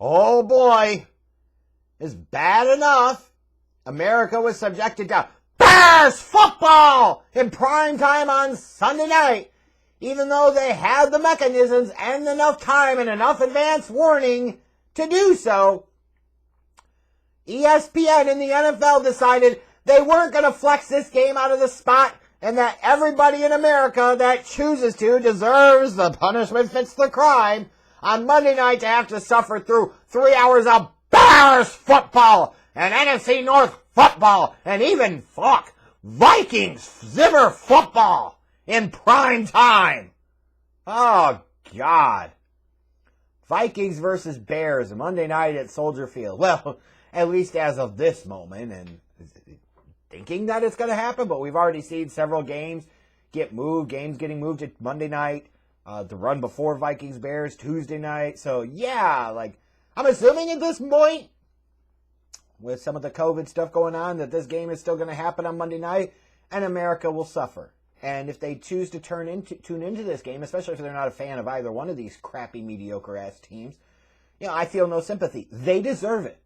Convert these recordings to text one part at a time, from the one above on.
oh boy, it's bad enough. America was subjected to Bears football in prime time on Sunday night, even though they had the mechanisms and enough time and enough advance warning to do so. ESPN and the NFL decided they weren't going to flex this game out of the spot, and that everybody in America that chooses to deserves the punishment fits the crime on Monday night to have to suffer through 3 hours of Bears football and NFC North football and even, Vikings Zimmer football in prime time. Oh, God. Vikings versus Bears Monday night at Soldier Field. Well, at least as of this moment, and thinking that it's going to happen, but we've already seen several games get moved, games getting moved to Monday night, the run before Vikings-Bears Tuesday night. So, yeah, I'm assuming at this point, with some of the COVID stuff going on, that this game is still going to happen on Monday night, and America will suffer. And if they choose to tune into this game, especially if they're not a fan of either one of these crappy, mediocre-ass teams, I feel no sympathy. They deserve it.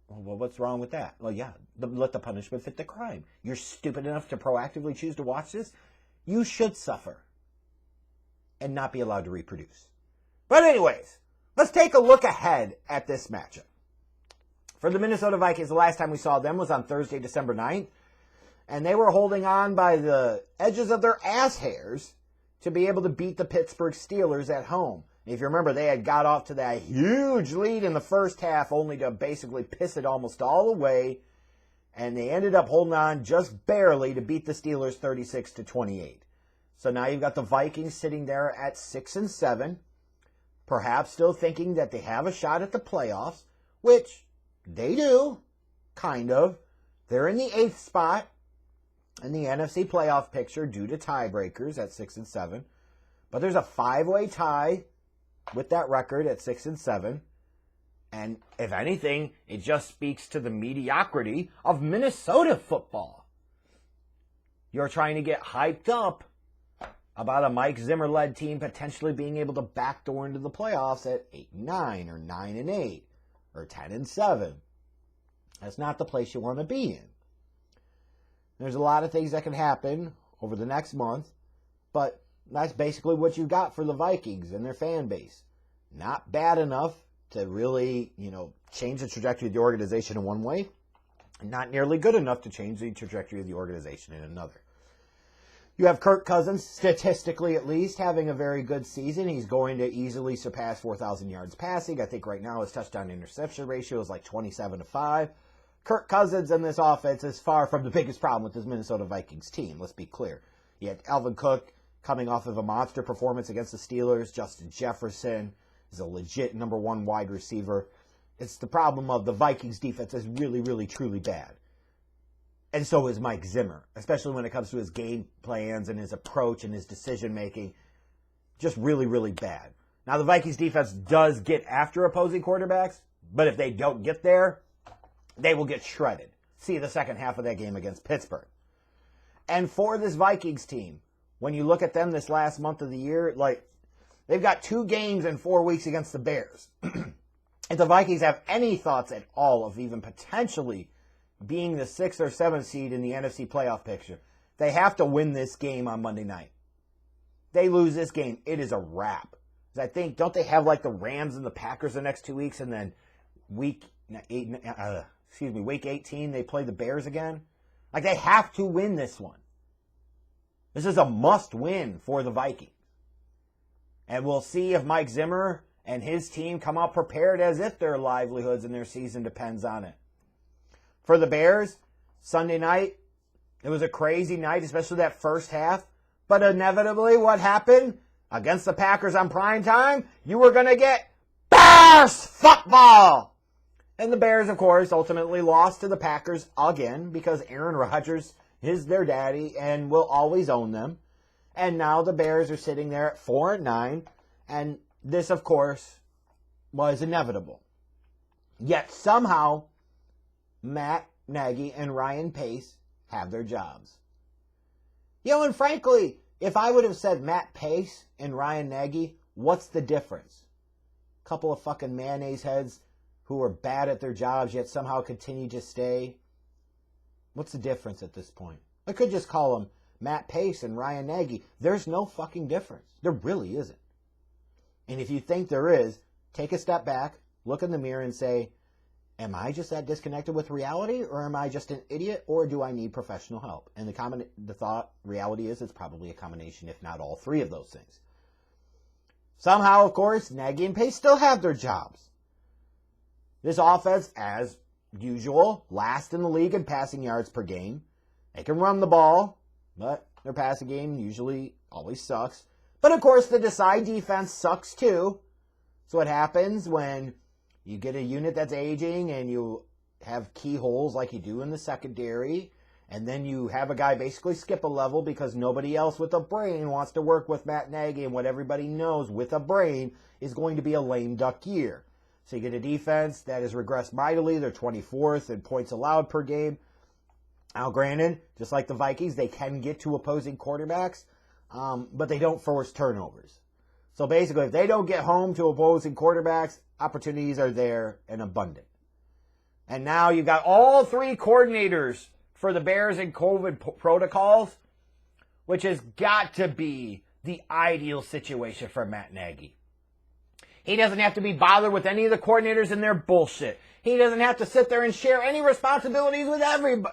Well, what's wrong with that? Well, yeah, let the punishment fit the crime. You're stupid enough to proactively choose to watch this? You should suffer and not be allowed to reproduce. But anyways, let's take a look ahead at this matchup. For the Minnesota Vikings, the last time we saw them was on Thursday, December 9th, and they were holding on by the edges of their ass hairs to be able to beat the Pittsburgh Steelers at home. If you remember, they had got off to that huge lead in the first half, only to basically piss it almost all away, and they ended up holding on just barely to beat the Steelers 36-28. So now you've got the Vikings sitting there at 6-7, perhaps still thinking that they have a shot at the playoffs, which they do, kind of. They're in the 8th spot in the NFC playoff picture due to tiebreakers at 6-7, but there's a 5-way tie with that record at 6-7. And if anything, it just speaks to the mediocrity of Minnesota football. You're trying to get hyped up about a Mike Zimmer-led team potentially being able to backdoor into the playoffs at 8-9 or 9-8 or 10-7. That's not the place you want to be in. There's a lot of things that can happen over the next month, but that's basically what you got for the Vikings and their fan base. Not bad enough to really, change the trajectory of the organization in one way, and not nearly good enough to change the trajectory of the organization in another. You have Kirk Cousins, statistically at least, having a very good season. He's going to easily surpass 4,000 yards passing. I think right now his touchdown-interception ratio is like 27-5. Kirk Cousins in this offense is far from the biggest problem with this Minnesota Vikings team, let's be clear. You had Alvin Cook coming off of a monster performance against the Steelers. Justin Jefferson is a legit number one wide receiver. It's the problem of the Vikings defense is really, really, truly bad. And so is Mike Zimmer, especially when it comes to his game plans and his approach and his decision-making. Just really, really bad. Now, the Vikings defense does get after opposing quarterbacks, but if they don't get there, they will get shredded. See the second half of that game against Pittsburgh. And for this Vikings team, when you look at them this last month of the year, they've got 2 games in 4 weeks against the Bears. If the Vikings have any thoughts at all of even potentially being the 6th or 7th seed in the NFC playoff picture, they have to win this game on Monday night. They lose this game, it is a wrap. I think, don't they have the Rams and the Packers the next 2 weeks, and then week 18 they play the Bears again? They have to win this one. This is a must-win for the Vikings. And we'll see if Mike Zimmer and his team come out prepared as if their livelihoods and their season depends on it. For the Bears, Sunday night, it was a crazy night, especially that first half. But inevitably, what happened? Against the Packers on prime time, you were going to get Bears football! And the Bears, of course, ultimately lost to the Packers again because Aaron Rodgers is their daddy and will always own them. And now the Bears are sitting there at 4-9, and this, of course, was inevitable. Yet somehow, Matt Nagy and Ryan Pace have their jobs. And frankly, if I would have said Matt Pace and Ryan Nagy, what's the difference? couple of fucking mayonnaise heads who are bad at their jobs yet somehow continue to stay. What's the difference at this point? I could just call them Matt Pace and Ryan Nagy. There's no fucking difference. There really isn't. And if you think there is, take a step back, look in the mirror and say, am I just that disconnected with reality, or am I just an idiot, or do I need professional help? And the reality is it's probably a combination, if not all three of those things. Somehow, of course, Nagy and Pace still have their jobs. This offense, as usual, last in the league in passing yards per game. They can run the ball, but their passing game usually always sucks. But of course, the Desai defense sucks too. So what happens when you get a unit that's aging and you have key holes like you do in the secondary, and then you have a guy basically skip a level because nobody else with a brain wants to work with Matt Nagy, and what everybody knows with a brain is going to be a lame duck year. So you get a defense that has regressed mightily. They're 24th in points allowed per game. Now, granted, just like the Vikings, they can get to opposing quarterbacks, but they don't force turnovers. So basically, if they don't get home to opposing quarterbacks, opportunities are there and abundant. And now you've got all three coordinators for the Bears in COVID protocols, which has got to be the ideal situation for Matt Nagy. He doesn't have to be bothered with any of the coordinators and their bullshit. He doesn't have to sit there and share any responsibilities with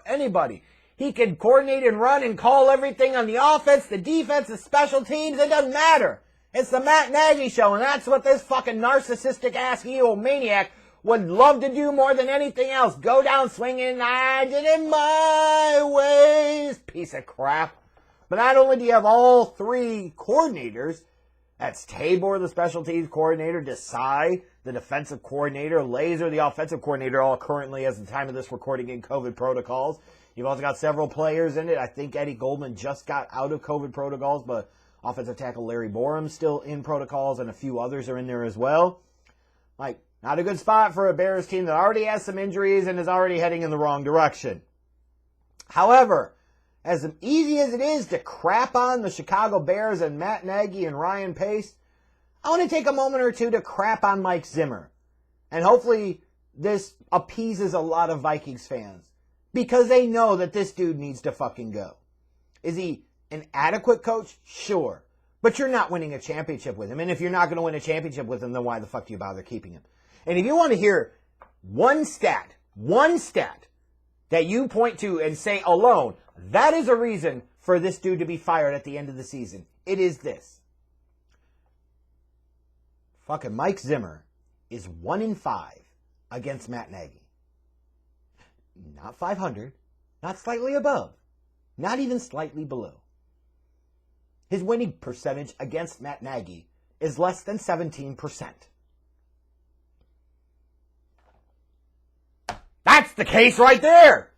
anybody. He can coordinate and run and call everything on the offense, the defense, the special teams. It doesn't matter. It's the Matt Nagy show, and that's what this fucking narcissistic-ass egomaniac would love to do more than anything else. Go down swinging, I did it my ways. Piece of crap. But not only do you have all three coordinators, that's Tabor, the special teams coordinator, Desai, the defensive coordinator, Laser, the offensive coordinator, all currently, as the time of this recording, in COVID protocols. You've also got several players in it. I think Eddie Goldman just got out of COVID protocols, but offensive tackle Larry Borum's still in protocols, and a few others are in there as well. Like, not a good spot for a Bears team that already has some injuries and is already heading in the wrong direction. However, as easy as it is to crap on the Chicago Bears and Matt Nagy and Ryan Pace, I want to take a moment or two to crap on Mike Zimmer. And hopefully this appeases a lot of Vikings fans, because they know that this dude needs to fucking go. Is he an adequate coach? Sure. But you're not winning a championship with him. And if you're not going to win a championship with him, then why the fuck do you bother keeping him? And if you want to hear one stat that you point to and say alone, that is a reason for this dude to be fired at the end of the season, it is this. Fucking Mike Zimmer is 1-5 against Matt Nagy. Not 500, not slightly above, not even slightly below. His winning percentage against Matt Nagy is less than 17%. That's the case right there.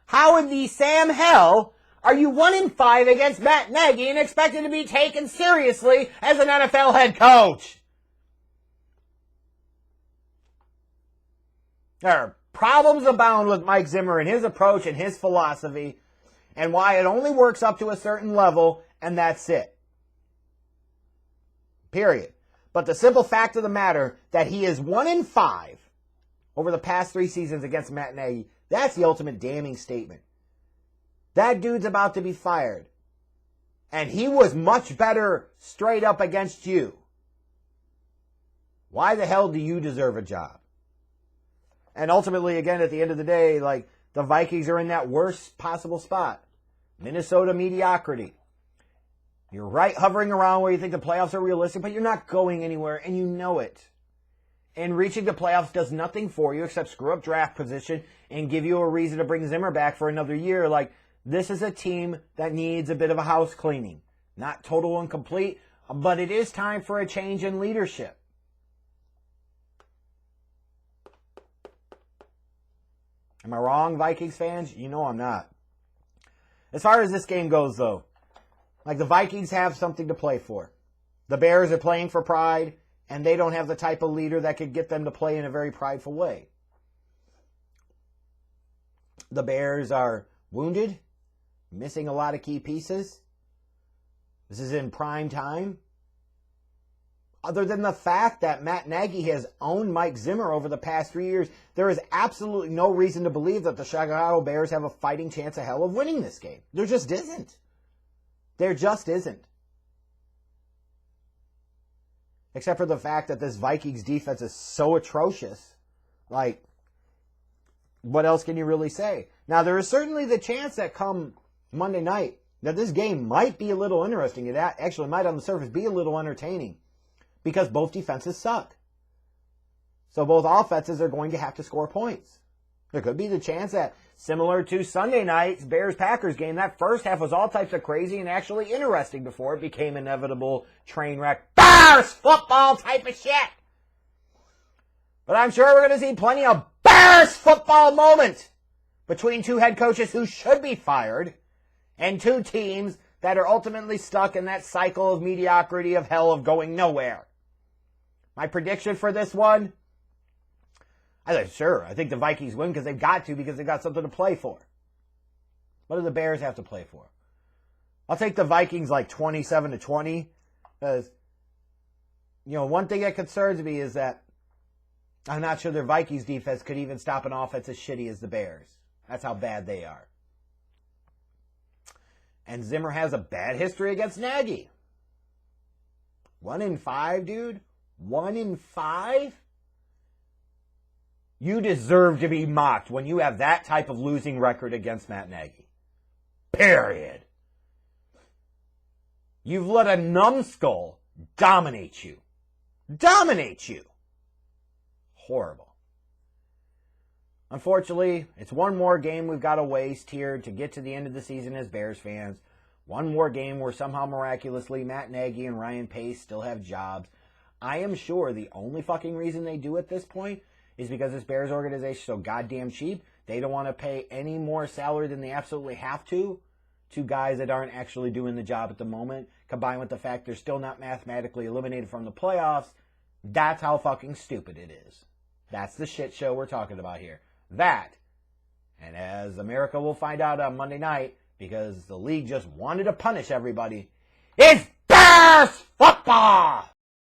How in the Sam hell are you 1-5 against Matt Nagy and expected to be taken seriously as an NFL head coach? There are problems abound with Mike Zimmer and his approach and his philosophy, and why it only works up to a certain level, and that's it. Period. But the simple fact of the matter that he is 1-5 over the past 3 seasons against Matt Nagy, that's the ultimate damning statement. That dude's about to be fired. And he was much better straight up against you. Why the hell do you deserve a job? And ultimately, again, at the end of the day, like, the Vikings are in that worst possible spot. Minnesota mediocrity. You're right hovering around where you think the playoffs are realistic, but you're not going anywhere, and you know it. And reaching the playoffs does nothing for you except screw up draft position and give you a reason to bring Zimmer back for another year. Like, this is a team that needs a bit of a house cleaning. Not total and complete, but it is time for a change in leadership. Am I wrong, Vikings fans? You know I'm not. As far as this game goes, though, like, the Vikings have something to play for. The Bears are playing for pride, and they don't have the type of leader that could get them to play in a very prideful way. The Bears are wounded, missing a lot of key pieces. This is in prime time. other than the fact that Matt Nagy has owned Mike Zimmer over the past 3 years, there is absolutely no reason to believe that the Chicago Bears have a fighting chance of hell of winning this game. There just isn't. There just isn't. Except for the fact that this Vikings defense is so atrocious. Like, what else can you really say? Now, there is certainly the chance that come Monday night that this game might be a little interesting. It actually might on the surface be a little entertaining because both defenses suck. So both offenses are going to have to score points. There could be the chance that, similar to Sunday night's Bears-Packers game, that first half was all types of crazy and actually interesting before it became inevitable train wreck Bears football type of shit. But I'm sure we're going to see plenty of Bears football moments between two head coaches who should be fired and two teams that are ultimately stuck in that cycle of mediocrity of hell of going nowhere. My prediction for this one, I think the Vikings win because they've got to, because they've got something to play for. What do the Bears have to play for? I'll take the Vikings like 27-20 because, one thing that concerns me is that I'm not sure their Vikings defense could even stop an offense as shitty as the Bears. That's how bad they are. And Zimmer has a bad history against Nagy. 1-5, dude. 1-5? You deserve to be mocked when you have that type of losing record against Matt Nagy. Period. You've let a numbskull dominate you. Dominate you. Horrible. Unfortunately, it's one more game we've got to waste here to get to the end of the season as Bears fans. One more game where somehow miraculously Matt Nagy and Ryan Pace still have jobs. I am sure the only fucking reason they do at this point is because this Bears organization is so goddamn cheap, they don't want to pay any more salary than they absolutely have to guys that aren't actually doing the job at the moment, combined with the fact they're still not mathematically eliminated from the playoffs. That's how fucking stupid it is. That's the shit show we're talking about here. That, and as America will find out on Monday night, because the league just wanted to punish everybody, is Bears football!